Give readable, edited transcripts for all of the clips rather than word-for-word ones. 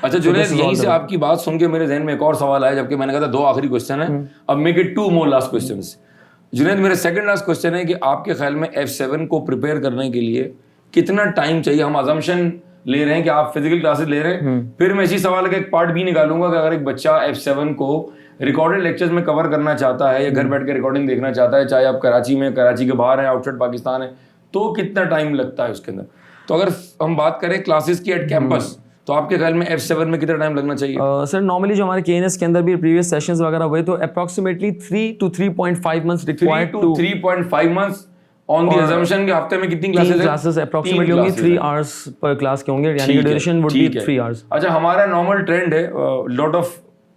अच्छा जुनैद, यहीं से आपकी बात सुन के मेरे जहन में एक और सवाल आया, जबकि मैंने कहा था 2 आखिरी क्वेश्चन है, अब make it 2 more last questions. Junaid, मेरा सेकंड लास्ट क्वेश्चन है कि आपके ख्याल में F7 को प्रिपेयर करने के लिए कितना टाइम चाहिए? हम अजम्पशन ले रहे हैं कि आप फिजिकल क्लासेस ले रहे हैं, फिर मैं इसी सवाल का एक पार्ट भी निकालूंगा कि अगर एक बच्चा F7 को रिकॉर्डेड लेक्चर्स में कवर करना चाहता है या घर बैठ के रिकॉर्डिंग देखना चाहता है, चाहे आप कराची में, कराची के बाहर हैं, आउटसाइड पाकिस्तान है, तो कितना टाइम लगता है उसके अंदर? तो अगर हम बात करें क्लासेस की एट कैंपस, तो आपके ख्याल में F7 में कितना टाइम लगना चाहिए? सर नॉर्मली जो हमारे KNS के अंदर भी प्रीवियस सेशंस वगैरह हुए तो approximately 3 to 3.5 months required to 3.5 months on the assumption कि हफ्ते में कितनी क्लासेस हैं? क्लासेस अप्रॉक्सीमेटली होंगी 3 आवर्स पर क्लास के होंगे, यानी कि ड्यूरेशन वुड बी 3 आवर्स। अच्छा, हमारा नॉर्मल ट्रेंड है, lot of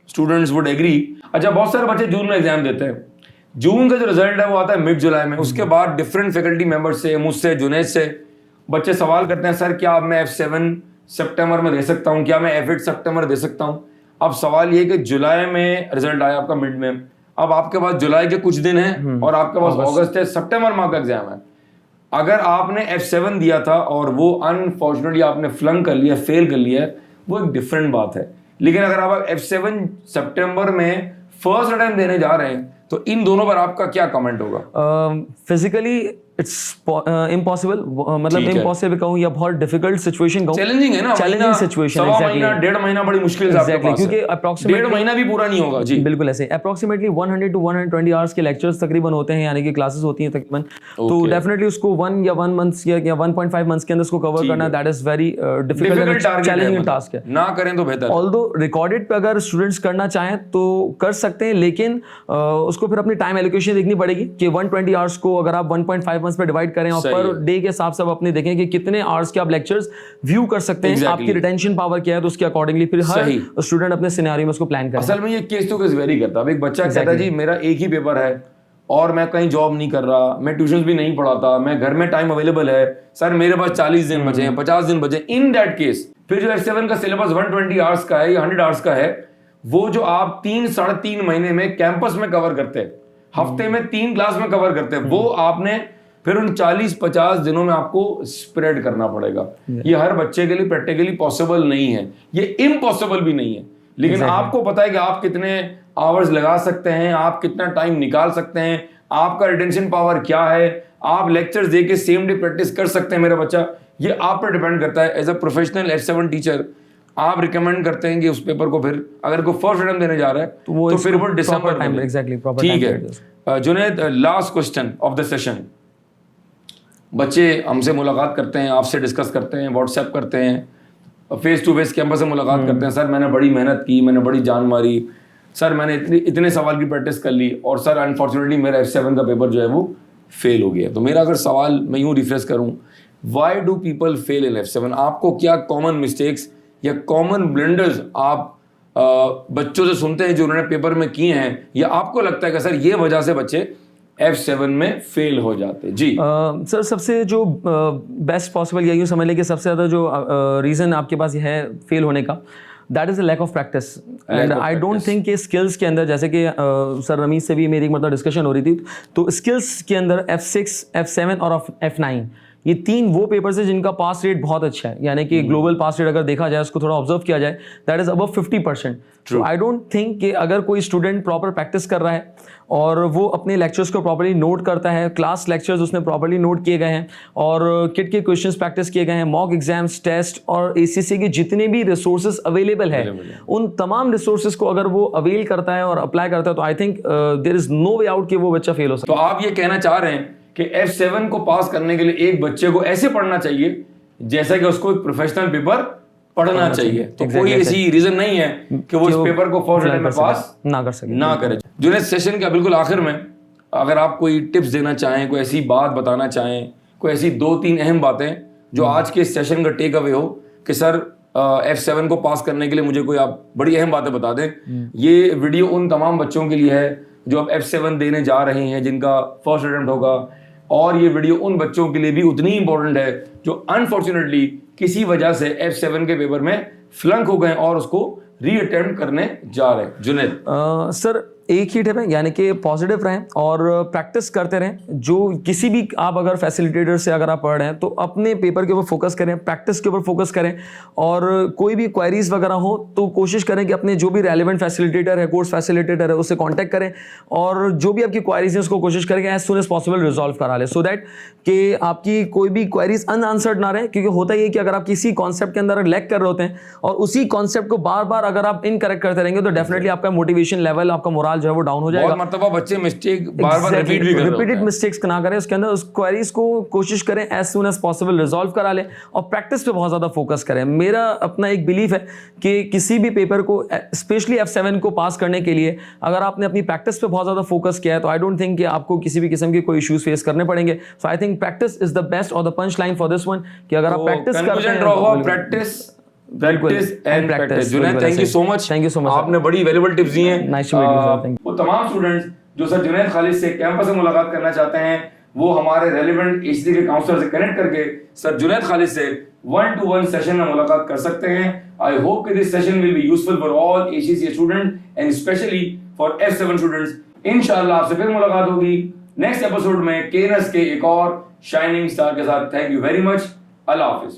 students would agree. अच्छा, बहुत सारे बच्चे जून में एग्जाम देते हैं, जून का जो रिजल्ट है वो आता है मिड जुलाई में। उसके बाद डिफरेंट फैकल्टी मेंबर्स से, मुझसे, जुनैद से बच्चे सवाल करते हैं, सर क्या अब मैं F7 सितंबर में दे सकता हूँ, क्या मैं F8 सितंबर दे सकता हूँ? अब सवाल ये कि जुलाई में रिजल्ट आया आपका मिड में, अब आपके पास जुलाई के कुछ दिन हैं और आपके पास अगस्त है, सितंबर माह का एग्जाम है। अगर आपने F7 दिया था और वो अनफॉर्चुनेटली आपने फ्लंक कर लिया, फेल कर लिया, वो एक डिफरेंट बात है। लेकिन अगर आप F7 सितंबर में फर्स्ट अटेम्प्ट देने जा रहे हैं, तो इन दोनों पर आपका क्या कमेंट होगा? फिजिकली इट्स इम्पॉसिबल, मतलब इम्पॉसिबल कहूँ या बहुत डिफिकल्ट सिचुएशन कहूँ, चैलेंजिंग है ना, चैलेंजिंग सिचुएशन, एग्जैक्टली 1.5 महीना बड़ी मुश्किल से आपके पास है, क्योंकि अप्रॉक्सीमेटली 1.5 महीना भी पूरा नहीं होगा जी। बिल्कुल ऐसे अप्रॉक्सीमेटली 100 to 120 आवर्स के लेक्चर्स तकरीबन होते हैं, यानी कि क्लासेस होती हैं तकरीबन, तो डेफिनेटली उसको 1 या 1 मंथ्स या 1.5 मंथ्स के अंदर उसको कवर करना, that is very difficult challenging task है, ना करें तो बेहतर। ऑल्दो रिकॉर्डेड पे अगर स्टूडेंट्स करना चाहें तो कर सकते हैं, लेकिन उसको फिर अपनी टाइम एलोकेशन देखनी पड़ेगी कि 120 आवर्स को अगर आप 1.5 मंथ्स पे डिवाइड करें और पर डे के हिसाब से आप अपने देखें कि कितने आवर्स के आप लेक्चर्स व्यू कर सकते हैं, आपकी रिटेंशन पावर क्या है, तो उसके अकॉर्डिंगली फिर हर स्टूडेंट अपने सिनेरियो में उसको प्लान करें। असल में ये केस टू केस वेरी करता है। एक बच्चा कहता है जी मेरा एक ही पेपर है और मैं कहीं जॉब नहीं कर रहा, मैं ट्यूशन भी नहीं पढ़ाता, मैं घर में टाइम अवेलेबल है, सर मेरे पास 40 दिन बचे हैं, 50 दिन बचे। इन दैट केस फिर जो F7 का सिलेबस 120 आवर्स का है या 100 आवर्स का है, वो जो आप 3-3.5 महीने में कैंपस में कवर करते हैं, हफ्ते में 3 क्लास में कवर करते हैं, वो आपने फिर उन 40-50 दिनों में आपको स्प्रेड करना पड़ेगा। ये हर बच्चे के लिए प्रैक्टिकली पॉसिबल नहीं है, ये इम्पॉसिबल भी नहीं है, लेकिन आपको पता है कि आप कितने आवर्स लगा सकते हैं, आप कितना टाइम निकाल सकते हैं, आपका रिटेंशन पावर क्या है, आप लेक्चर्स दे के सेम डे प्रैक्टिस कर सकते हैं मेरा बच्चा, ये आप पर डिपेंड करता है। As a professional F7 teacher आप रिकमेंड करते हैं कि उस पेपर को फिर अगर कोई फर्स्ट अटेम्प्ट देने जा रहा है तो फिर वो दिसंबर टाइम, एग्जैक्टली प्रॉपर ठीक है। Junaid, last question of the session, बच्चे हमसे मुलाकात करते हैं, आपसे डिस्कस करते हैं, व्हाट्सएप करते हैं, फेस टू फेस कैंपस से मुलाकात करते हैं, सर मैंने बड़ी मेहनत की, मैंने बड़ी जान मारी, सर मैंने इतने सवाल की प्रैक्टिस कर ली और सर अनफॉर्चुनेटली मेरा F7 का पेपर जो है वो फेल हो गया। तो मेरा अगर सवाल मैं यूँ रिफ्रेश करूँ, why do people fail in F7? आपको क्या कॉमन मिस्टेक्स या कॉमन ब्लंडर्स आप बच्चों से सुनते हैं जो उन्होंने पेपर में किए हैं, या आपको लगता है कि सर ये वजह से बच्चे F7 में फेल हो जाते? जी सर, सबसे जो बेस्ट पॉसिबल या यूँ समझ लें कि सबसे ज़्यादा जो रीज़न आपके पास है फेल होने का, that is a lack of practice. And I don't think कि स्किल्स के अंदर, जैसे कि सर रमीज से भी मेरी एक मतलब डिस्कशन हो रही थी, तो स्किल्स के अंदर F6, F7 और F9 ये 3 वो पेपर्स है जिनका पास रेट बहुत अच्छा है, यानी कि ग्लोबल पास रेट अगर देखा जाए, उसको थोड़ा ऑब्जर्व किया जाए, दैट इज अबव 50%। तो आई डोंट थिंक कि अगर कोई स्टूडेंट प्रॉपर प्रैक्टिस कर रहा है और वो अपने लेक्चर्स को प्रॉपर्ली नोट करता है, क्लास लेक्चर्स उसने प्रॉपर्ली नोट किए गए हैं और किट के क्वेश्चंस प्रैक्टिस किए गए हैं, मॉक एग्जाम्स, टेस्ट और ACC के जितने भी रिसोर्सेज अवेलेबल है, उन तमाम रिसोर्सेज को अगर वो अवेल करता है और अप्लाई करता है, तो I think there is no way out कि वो बच्चा फेल हो सकता है। तो आप ये कहना चाह रहे हैं कि F7 को पास करने के लिए एक बच्चे को ऐसे पढ़ना चाहिए जैसा कि उसको एक प्रोफेशनल पेपर पढ़ना चाहिए, तो कोई ऐसी रीजन नहीं है कि वो इस पेपर को फर्स्ट अटेम्प्ट में पास ना कर सके, ना करे। जुनैद, सेशन के बिल्कुल आखिर में अगर आप कोई टिप्स देना चाहें, कोई ऐसी बात बताना चाहें, कोई ऐसी 2-3 अहम बातें जो आज के सेशन का टेक अवे हो कि सर F7 को पास करने के लिए मुझे कोई आप बड़ी अहम बातें बता दें। ये वीडियो उन तमाम बच्चों के लिए है जो अब F7 देने जा रहे हैं, जिनका फर्स्ट अटेम्प्ट होगा, और ये वीडियो उन बच्चों के लिए भी उतनी इंपॉर्टेंट है जो अनफॉर्चुनेटली किसी वजह से F7 के पेपर में फ्लंक हो गए और उसको री अटेम्प्ट करने जा रहे हैं। जुनैद सर, एक ही टिप है, यानी कि पॉजिटिव रहें और प्रैक्टिस करते रहें। जो किसी भी आप अगर फैसिलिटेटर से अगर आप पढ़ रहे हैं तो अपने पेपर के ऊपर फोकस करें, प्रैक्टिस के ऊपर फोकस करें, और कोई भी क्वेरीज वगैरह हो तो कोशिश करें कि अपने जो भी रेलिवेंट फैसिलिटेटर है, कोर्स फैसिलिटेटर है, उससे कांटेक्ट करें और जो भी आपकी क्वेरीज है उसको कोशिश करें as soon as possible resolve करा ले, सो दैट कि आपकी कोई भी क्वेरीज अनआंसर्ड ना रहे। क्योंकि होता ही है कि अगर आप किसी कॉन्सेप्ट के अंदर लैग कर रहे होते हैं और उसी कॉन्सेप्ट को बार बार अगर आप इनकरेक्ट करते रहेंगे तो डेफिनेटली आपका मोटिवेशन लेवल, आपका मोरल जो है वो डाउन हो जाएगा। बहुत मर्तबा बच्चे मिस्टेक बार-बार रिपीट भी कर रहे होते हैं। रिपीटेड मिस्टेक्स ना करें, उसके अंदर उस क्वेरीज को कोशिश करें as soon as possible resolve करा लें और प्रैक्टिस पे बहुत ज्यादा फोकस करें। मेरा अपना एक बिलीफ है कि किसी भी पेपर को, स्पेशली F7 को पास करने के लिए, अगर आपने अपनी प्रैक्टिस पे बहुत ज्यादा फोकस किया है तो आई डोंट थिंक कि आपको किसी भी किस्म के कोई इश्यूज फेस करने पड़ेंगे। So I think practice is the best और the punch line for this one, कि अगर आप प्रैक्टिस करते हैं, practice and practice. Junaid, thank you so much. Thank you so much, आपने बड़ी वैल्यूएबल टिप्स दी हैं। Nice to meet you sir. वो तमाम स्टूडेंट्स जो सर जुनैद खालिद से कैंपस में मुलाकात करना चाहते हैं वो हमारे रेलेवेंट एचडी के काउंसलर से कनेक्ट करके सर जुनैद खालिद से 1-to-1 सेशन में मुलाकात कर सकते हैं। आई होप कि this session will be useful for all HEC student and specially for F7 students. इंशाल्लाह आपसे फिर मुलाकात होगी नेक्स्ट एपिसोड में केनस के एक और शाइनिंग स्टार के साथ। Thank you very much. Allah Hafiz.